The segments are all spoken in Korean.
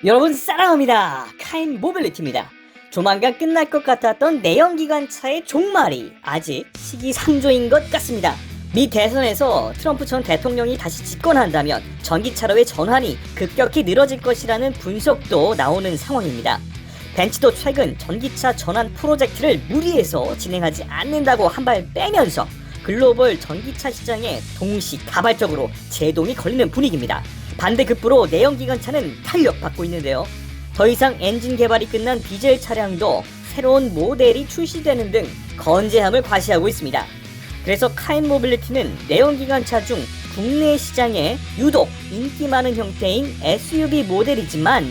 여러분 사랑합니다. 카인 모빌리티입니다. 조만간 끝날 것 같았던 내연기관차의 종말이 아직 시기상조인 것 같습니다. 미 대선에서 트럼프 전 대통령이 다시 집권한다면 전기차로의 전환이 급격히 늘어질 것이라는 분석도 나오는 상황입니다. 벤츠도 최근 전기차 전환 프로젝트를 무리해서 진행하지 않는다고 한 발 빼면서 글로벌 전기차 시장에 동시다발적으로 제동이 걸리는 분위기입니다. 반대급부로 내연기관차는 탄력받고 있는데요. 더 이상 엔진 개발이 끝난 디젤 차량도 새로운 모델이 출시되는 등 건재함을 과시하고 있습니다. 그래서 카인 모빌리티는 내연기관차 중 국내 시장에 유독 인기 많은 형태인 SUV 모델이지만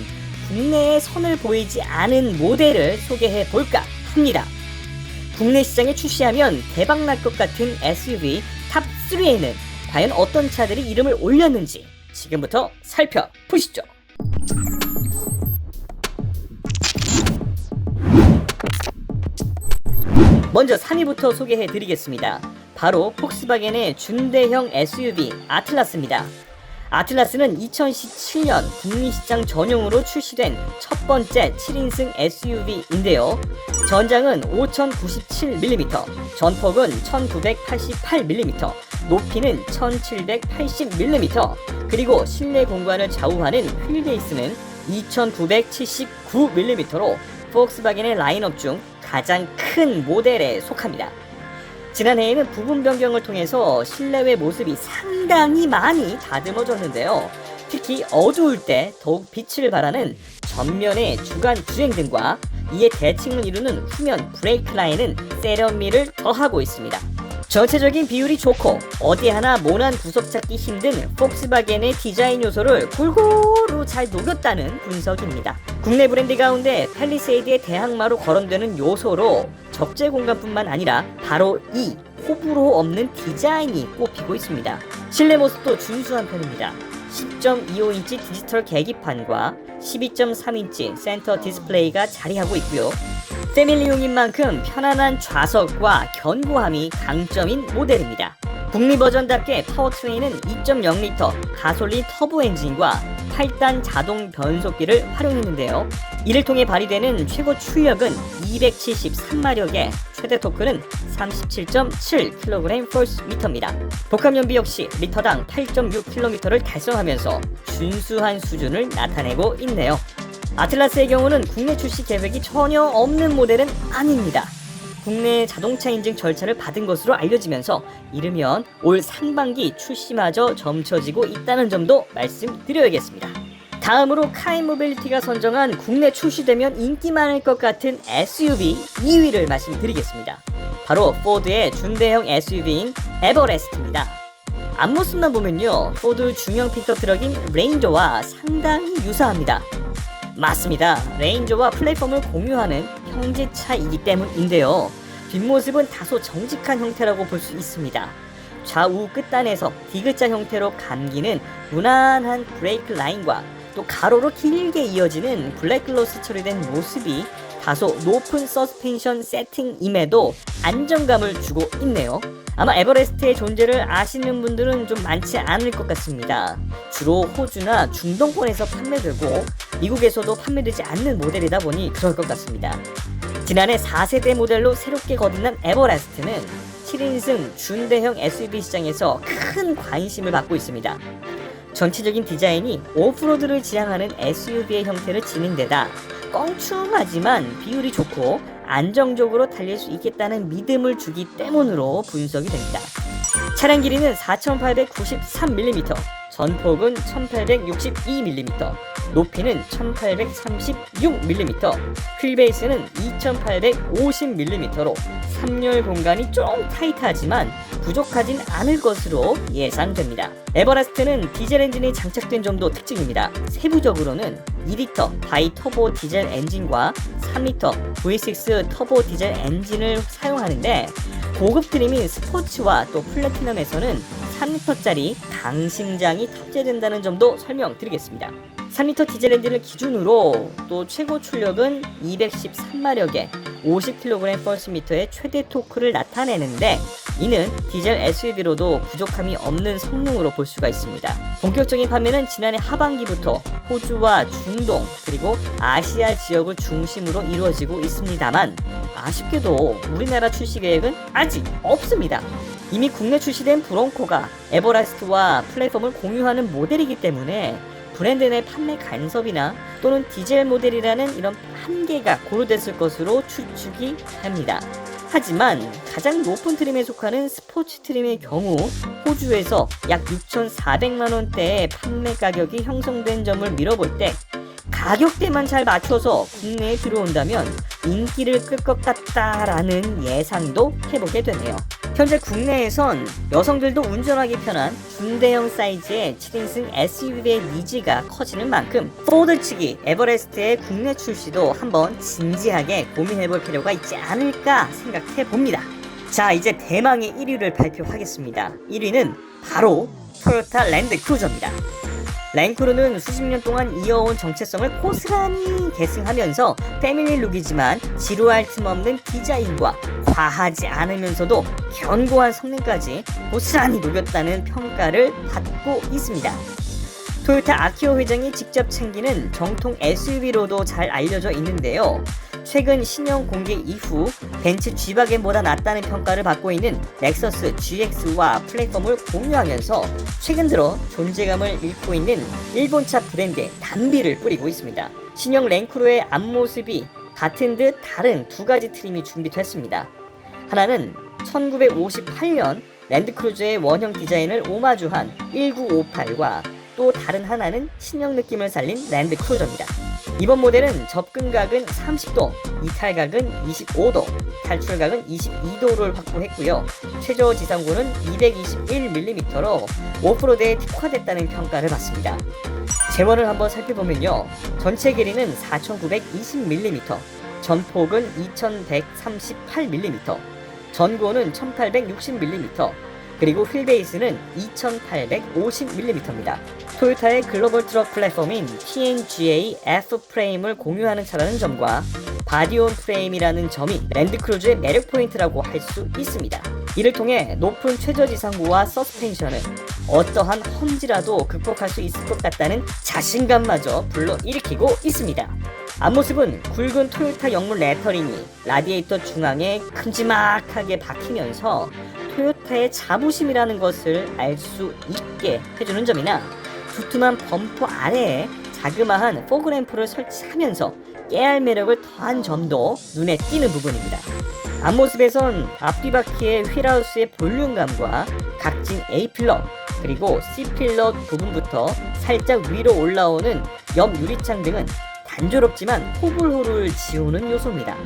국내에 선을 보이지 않은 모델을 소개해 볼까 합니다. 국내 시장에 출시하면 대박날 것 같은 SUV 탑3에는 과연 어떤 차들이 이름을 올렸는지 지금부터 살펴보시죠. 먼저 3위부터 소개해 드리겠습니다. 바로 폭스바겐의 준대형 SUV 아틀라스입니다. 아틀라스는 2017년 북미시장 전용으로 출시된 첫 번째 7인승 SUV인데요. 전장은 5097mm, 전폭은 1988mm, 높이는 1780mm, 그리고 실내 공간을 좌우하는 휠베이스는 2979mm로 폭스바겐의 라인업 중 가장 큰 모델에 속합니다. 지난해에는 부분 변경을 통해서 실내외 모습이 상당히 많이 다듬어졌는데요. 특히 어두울 때 더욱 빛을 발하는 전면의 주간 주행등과 이에 대칭을 이루는 후면 브레이크 라인은 세련미를 더하고 있습니다. 전체적인 비율이 좋고 어디 하나 모난 구석 찾기 힘든 폭스바겐의 디자인 요소를 골고루 잘 녹였다는 분석입니다. 국내 브랜드 가운데 팰리세이드의 대항마로 거론되는 요소로 적재 공간뿐만 아니라 바로 이 호불호 없는 디자인이 꼽히고 있습니다. 실내 모습도 준수한 편입니다. 10.25인치 디지털 계기판과 12.3인치 센터 디스플레이가 자리하고 있고요. 패밀리용인 만큼 편안한 좌석과 견고함이 강점인 모델입니다. 북미 버전답게 파워트레인은 2.0L 가솔린 터보 엔진과 8단 자동 변속기를 활용했는데요. 이를 통해 발휘되는 최고 출력은 273마력에 최대 토크는 37.7kgm/m입니다. 복합 연비 역시 리터당 8.6km를 달성하면서 준수한 수준을 나타내고 있네요. 아틀라스의 경우는 국내 출시 계획이 전혀 없는 모델은 아닙니다. 국내 자동차 인증 절차를 받은 것으로 알려지면서 이르면 올 상반기 출시마저 점쳐지고 있다는 점도 말씀드려야겠습니다. 다음으로 카인 모빌리티가 선정한 국내 출시되면 인기 많을 것 같은 SUV 2위를 말씀드리겠습니다. 바로 포드의 준대형 SUV인 에버레스트입니다. 앞모습만 보면요, 포드 중형 픽업 트럭인 레인저와 상당히 유사합니다. 맞습니다. 레인저와 플랫폼을 공유하는 형제차이기 때문인데요. 뒷모습은 다소 정직한 형태라고 볼 수 있습니다. 좌우 끝단에서 D자 형태로 감기는 무난한 브레이크 라인과 또 가로로 길게 이어지는 블랙글로스 처리된 모습이 다소 높은 서스펜션 세팅임에도 안정감을 주고 있네요. 아마 에버레스트의 존재를 아시는 분들은 좀 많지 않을 것 같습니다. 주로 호주나 중동권에서 판매되고 미국에서도 판매되지 않는 모델이다 보니 그럴 것 같습니다. 지난해 4세대 모델로 새롭게 거듭난 에버레스트는 7인승 준대형 SUV 시장에서 큰 관심을 받고 있습니다. 전체적인 디자인이 오프로드를 지향하는 SUV의 형태를 지닌 데다 껑충하지만 비율이 좋고 안정적으로 달릴 수 있겠다는 믿음을 주기 때문으로 분석이 됩니다. 차량 길이는 4893mm, 전폭은 1862mm, 높이는 1836mm, 휠베이스는 2850mm로 3열 공간이 좀 타이트하지만 부족하진 않을 것으로 예상됩니다. 에버라스트는 디젤 엔진이 장착된 점도 특징입니다. 세부적으로는 2리터 바이터보 디젤 엔진과 3리터 V6 터보 디젤 엔진을 사용하는데 고급 트림인 스포츠와 또 플래티넘에서는 3리터짜리 강심장이 탑재된다는 점도 설명드리겠습니다. 3리터 디젤 엔진을 기준으로 또 최고 출력은 213마력에 50kg 퍼스미터의 최대 토크를 나타내는데, 이는 디젤 SUV로도 부족함이 없는 성능으로 볼 수가 있습니다. 본격적인 판매는 지난해 하반기부터 호주와 중동 그리고 아시아 지역을 중심으로 이루어지고 있습니다만, 아쉽게도 우리나라 출시 계획은 아직 없습니다. 이미 국내 출시된 브롱코가 에버라스트와 플랫폼을 공유하는 모델이기 때문에 브랜드 내 판매 간섭이나 또는 디젤 모델이라는 이런 한계가 고려됐을 것으로 추측이 됩니다. 하지만 가장 높은 트림에 속하는 스포츠 트림의 경우 호주에서 약 6,400만원대의 판매 가격이 형성된 점을 미뤄볼 때, 가격대만 잘 맞춰서 국내에 들어온다면 인기를 끌 것 같다라는 예상도 해보게 되네요. 현재 국내에선 여성들도 운전하기 편한 중대형 사이즈의 7인승 SUV의 니즈가 커지는 만큼 포드 측이 에버레스트의 국내 출시도 한번 진지하게 고민해볼 필요가 있지 않을까 생각해봅니다. 자, 이제 대망의 1위를 발표하겠습니다. 1위는 바로 토요타 랜드크루저입니다. 랜크루는 수십 년 동안 이어온 정체성을 고스란히 계승하면서 패밀리 룩이지만 지루할 틈 없는 디자인과 과하지 않으면서도 견고한 성능까지 고스란히 녹였다는 평가를 받고 있습니다. 토요타 아키오 회장이 직접 챙기는 정통 SUV로도 잘 알려져 있는데요. 최근 신형 공개 이후 벤츠 G바겐보다 낫다는 평가를 받고 있는 렉서스 GX와 플랫폼을 공유하면서 최근 들어 존재감을 잃고 있는 일본차 브랜드에 단비를 뿌리고 있습니다. 신형 랜크루의 앞모습이 같은 듯 다른 두 가지 트림이 준비됐습니다. 하나는 1958년 랜드크루저의 원형 디자인을 오마주한 1958과 또 다른 하나는 신형 느낌을 살린 랜드크루저입니다. 이번 모델은 접근각은 30도, 이탈각은 25도, 탈출각은 22도를 확보했고요. 최저 지상고는 221mm로 오프로드에 특화됐다는 평가를 받습니다. 재원을 한번 살펴보면요. 전체 길이는 4920mm, 전폭은 2138mm, 전고는 1860mm, 그리고 휠베이스는 2850mm입니다. 토요타의 글로벌 트럭 플랫폼인 TNGA F 프레임을 공유하는 차라는 점과 바디온 프레임이라는 점이 랜드크루저의 매력 포인트라고 할 수 있습니다. 이를 통해 높은 최저 지상고와 서스펜션은 어떠한 험지라도 극복할 수 있을 것 같다는 자신감마저 불러일으키고 있습니다. 앞모습은 굵은 토요타 영문 레터링이 라디에이터 중앙에 큼지막하게 박히면서 토요타의 자부심이라는 것을 알 수 있게 해주는 점이나, 두툼한 범퍼 아래에 자그마한 포그램프를 설치하면서 깨알 매력을 더한 점도 눈에 띄는 부분입니다. 앞모습에선 앞뒤바퀴의 휠하우스의 볼륨감과 각진 A필러 그리고 C필러 부분부터 살짝 위로 올라오는 옆 유리창 등은 단조롭지만 호불호를 지우는 요소입니다.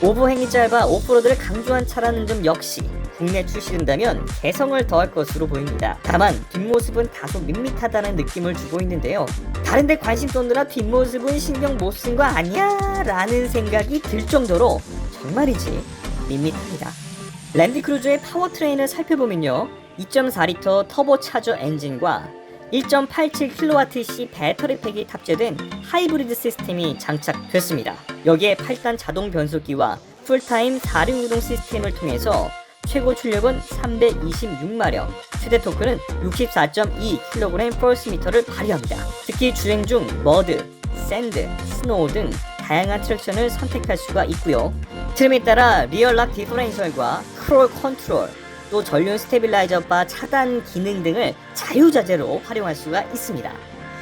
오버행이 짧아 오프로드를 강조한 차라는 점 역시 국내 출시된다면 개성을 더할 것으로 보입니다. 다만 뒷모습은 다소 밋밋하다는 느낌을 주고 있는데요. 다른데 관심 쏟느라 뒷모습은 신경 못 쓴 거 아니야? 라는 생각이 들 정도로 정말이지 밋밋합니다. 랜드크루저의 파워트레인을 살펴보면요. 2.4리터 터보차저 엔진과 1.87kWc 배터리팩이 탑재된 하이브리드 시스템이 장착됐습니다. 여기에 8단 자동 변속기와 풀타임 4륜 구동 시스템을 통해서 최고 출력은 326마력, 최대 토크는 64.2kg/Fm를 발휘합니다. 특히 주행 중 머드, 샌드, 스노우 등 다양한 트랙션을 선택할 수가 있고요. 트림에 따라 리얼락 디퍼렌셜과 크롤 컨트롤, 또 전륜 스테빌라이저 바 차단 기능 등을 자유자재로 활용할 수가 있습니다.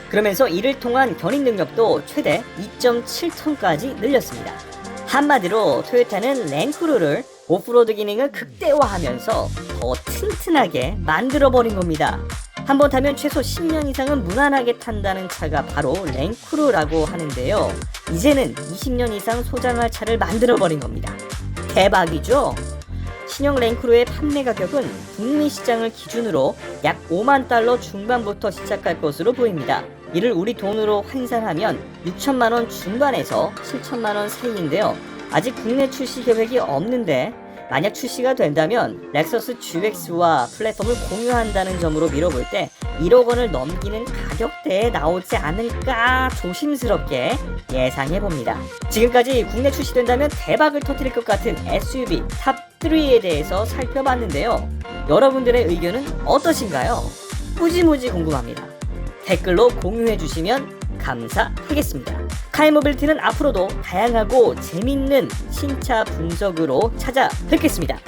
그러면서 이를 통한 견인 능력도 최대 2.7톤까지 늘렸습니다. 한마디로 토요타는 랜크루를 오프로드 기능을 극대화하면서 더 튼튼하게 만들어버린 겁니다. 한번 타면 최소 10년 이상은 무난하게 탄다는 차가 바로 랜크루라고 하는데요. 이제는 20년 이상 소장할 차를 만들어버린 겁니다. 대박이죠? 신형 랜크루의 판매 가격은 북미 시장을 기준으로 약 5만 달러 중반부터 시작할 것으로 보입니다. 이를 우리 돈으로 환산하면 6천만원 중반에서 7천만원 사이인데요. 아직 국내 출시 계획이 없는데 만약 출시가 된다면 렉서스 GX와 플랫폼을 공유한다는 점으로 미뤄볼 때 1억 원을 넘기는 가격대에 나오지 않을까 조심스럽게 예상해봅니다. 지금까지 국내 출시된다면 대박을 터뜨릴 것 같은 SUV 탑3에 대해서 살펴봤는데요. 여러분들의 의견은 어떠신가요? 무지무지 궁금합니다. 댓글로 공유해주시면 감사하겠습니다. 카이모빌티는 앞으로도 다양하고 재밌는 신차 분석으로 찾아뵙겠습니다.